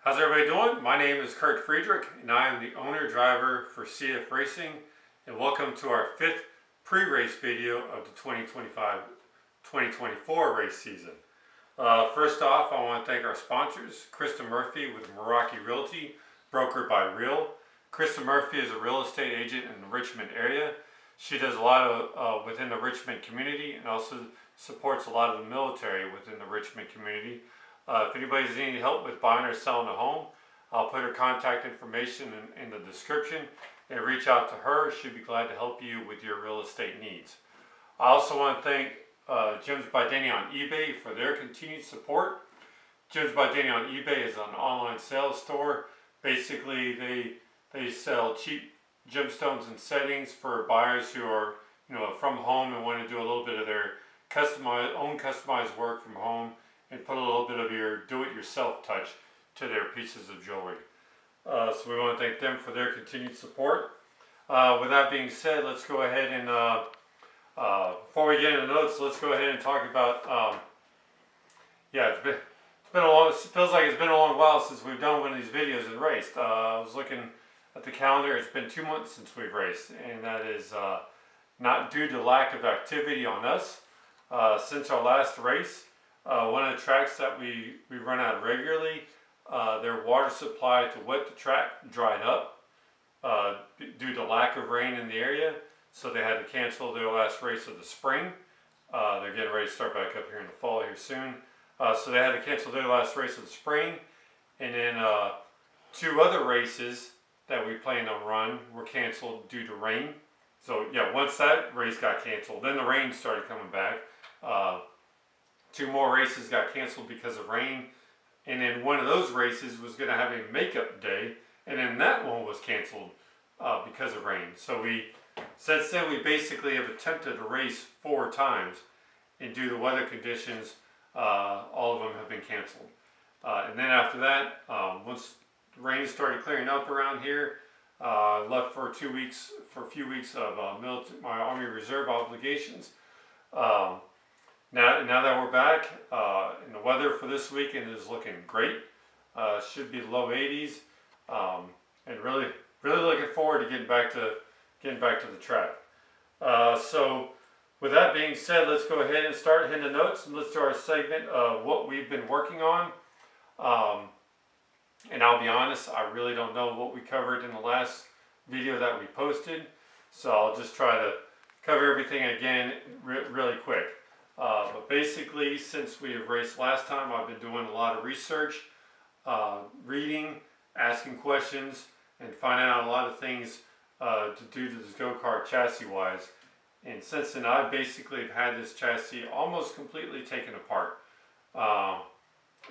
How's everybody doing? My name is Kurt Friedrich and I am the owner-driver for CFRacing, and welcome to our 5th pre-race video of the 2025-2024 race season. First off, I want to thank our sponsors, Krista Murphy with Milwaukee Realty, brokered by Real. Krista Murphy is a real estate agent in the Richmond area. She does a lot of within the Richmond community and also supports a lot of the military within the Richmond community. If anybody's needing help with buying or selling a home, I'll put her contact information in the description and reach out to her. She'd be glad to help you with your real estate needs. I also want to thank Jim's by Denny on eBay for their continued support. Jim's by Denny on eBay is an online sales store. Basically, they sell cheap gemstones and settings for buyers who are from home and want to do a little bit of their customized work from home and put a little bit of your do-it-yourself touch to their pieces of jewelry. So we want to thank them for their continued support. With that being said, let's go ahead and, before we get into notes, let's go ahead and talk about, it feels like it's been a long while since we've done one of these videos and raced. I was looking at the calendar, it's been 2 months since we've raced, and that is not due to lack of activity on us. Since our last race, one of the tracks that we run out regularly, their water supply to wet the track dried up due to lack of rain in the area, so they had to cancel their last race of the spring. They're getting ready to start back up here in the fall here soon. So they had to cancel their last race of the spring, and then 2 other races that we planned on run were canceled due to rain. So yeah, once that race got canceled, then the rain started coming back. 2 more races got canceled because of rain, and then one of those races was going to have a makeup day, and then that one was canceled because of rain. So since then we basically have attempted to race 4 times, and due to weather conditions, all of them have been canceled. And then after that, once the rain started clearing up around here, I left for a few weeks of my Army Reserve obligations. Now that we're back, and the weather for this weekend is looking great. Should be low 80s, and really looking forward to getting back to the track. So with that being said, let's go ahead and start hitting the notes, and let's do our segment of what we've been working on. And I'll be honest, I really don't know what we covered in the last video that we posted, so I'll just try to cover everything again really quick. But basically, since we have raced last time, I've been doing a lot of research, reading, asking questions, and finding out a lot of things to do to this go-kart chassis-wise. And since then, I basically have had this chassis almost completely taken apart.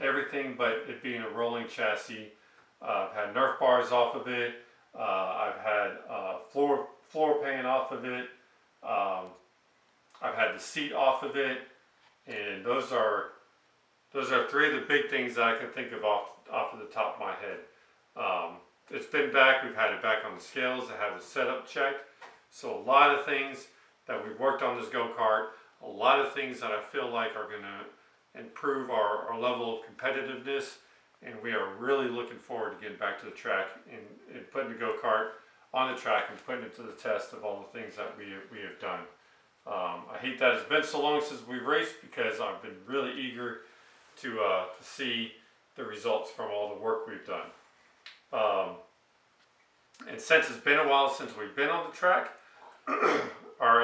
Everything but it being a rolling chassis. I've had Nerf bars off of it. I've had floor pan off of it. I've had the seat off of it, and those are 3 of the big things that I can think of off of the top of my head. It's been back. We've had it back on the scales. I have the setup checked. So a lot of things that we've worked on this go-kart, a lot of things that I feel like are going to improve our level of competitiveness, and we are really looking forward to getting back to the track and putting the go-kart on the track and putting it to the test of all the things that we have done. I hate that it's been so long since we've raced, because I've been really eager to see the results from all the work we've done. And since it's been a while since we've been on the track, our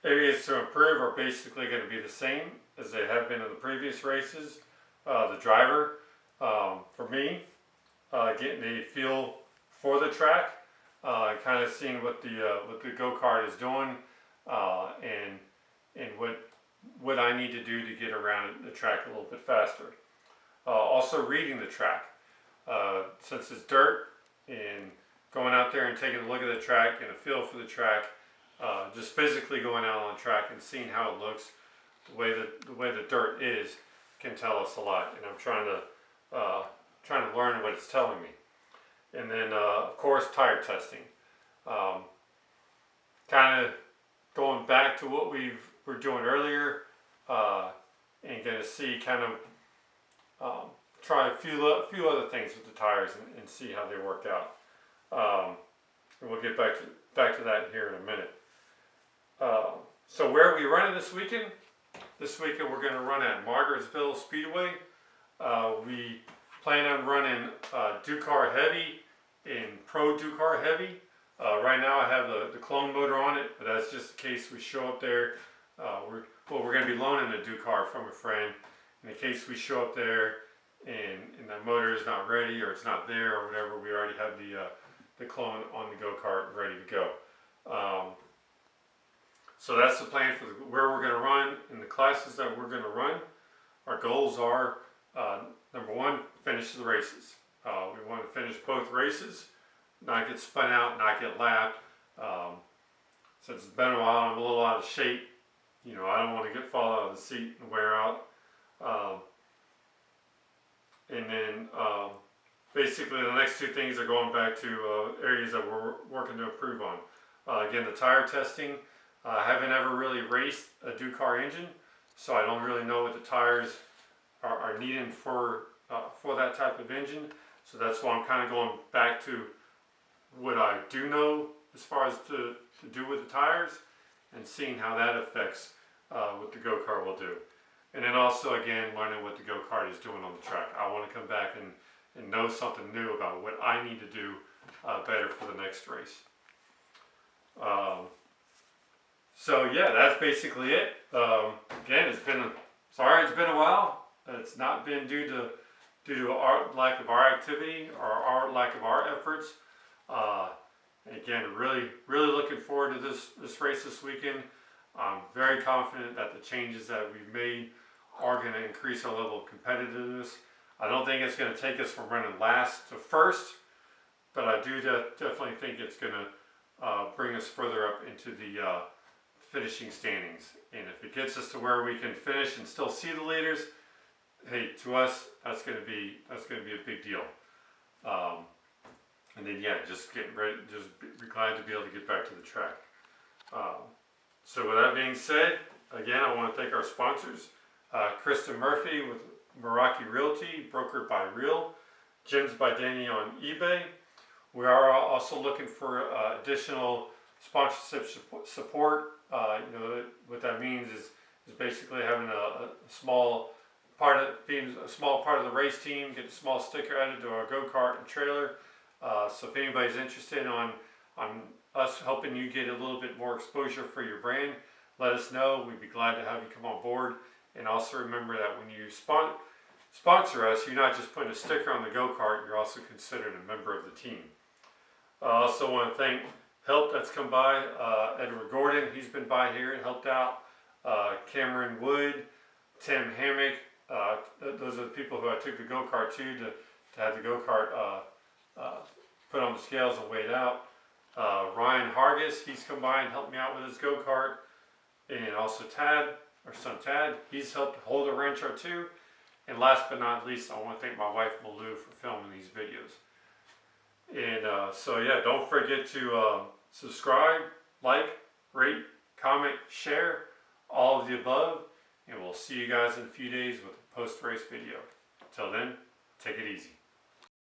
areas to improve are basically going to be the same as they have been in the previous races. The driver, for me, getting a feel for the track, kind of seeing what the go-kart is doing, and what I need to do to get around the track a little bit faster. Also reading the track, since it's dirt, and going out there and taking a look at the track and a feel for the track, just physically going out on the track and seeing how it looks, the way the dirt is, can tell us a lot. And I'm trying to learn what it's telling me. And then of course tire testing. Kind of going back to what we were doing earlier, and going to see kind of try a few other things with the tires and see how they work out. And we'll get back to that here in a minute. So where are we running this weekend? This weekend we're going to run at Margarettsville Speedway. We plan on running Ducar Heavy and Pro Ducar Heavy. Right now I have the clone motor on it, but that's just in case we show up there. We're going to be loaning a Ducar from a friend. In case we show up there and the motor is not ready or it's not there or whatever, we already have the clone on the go-kart ready to go. So that's the plan for where we're going to run and the classes that we're going to run. Our goals are, number one, finish the races. We want to finish both races, not get spun out, not get lapped. Since it's been a while, I'm a little out of shape. You know, I don't want to fall out of the seat and wear out. And then basically the next two things are going back to areas that we're working to improve on. Again, the tire testing. I haven't ever really raced a Ducar engine, so I don't really know what the tires are needed for that type of engine. So that's why I'm kind of going back to what I do know as far as to do with the tires and seeing how that affects what the go-kart will do. And then also, again, learning what the go-kart is doing on the track. I want to come back and know something new about what I need to do better for the next race. So yeah, that's basically it. Again, it's been a while. It's not been due to our lack of our activity or our lack of our efforts. Again, really looking forward to this race this weekend. I'm very confident that the changes that we've made are going to increase our level of competitiveness. I don't think it's going to take us from running last to first, but I do definitely think it's going to bring us further up into the finishing standings. And if it gets us to where we can finish and still see the leaders, hey, to us that's going to be a big deal. And then yeah, just getting ready, just be glad to be able to get back to the track. So with that being said, again, I want to thank our sponsors, Krista Murphy with Meraki Realty, brokered by Real, Gyms by Danny on eBay. We are also looking for additional sponsorship support. You know what that means is basically having a small part of the race team, get a small sticker added to our go-kart and trailer. So if anybody's interested on us helping you get a little bit more exposure for your brand, let us know. We'd be glad to have you come on board. And also remember that when you sponsor us, you're not just putting a sticker on the go-kart, you're also considered a member of the team. I also want to thank help that's come by. Edward Gordon, he's been by here and helped out. Cameron Wood, Tim Hammock, those are the people who I took the go-kart to have the go-kart put on the scales and weighed out. Ryan Hargis, he's come by and helped me out with his go-kart. And also Tad, our son Tad, he's helped hold a wrench or two. And last but not least, I want to thank my wife Malou for filming these videos. And so yeah, don't forget to subscribe, like, rate, comment, share, all of the above. And we'll see you guys in a few days with a post-race video. Until then, take it easy.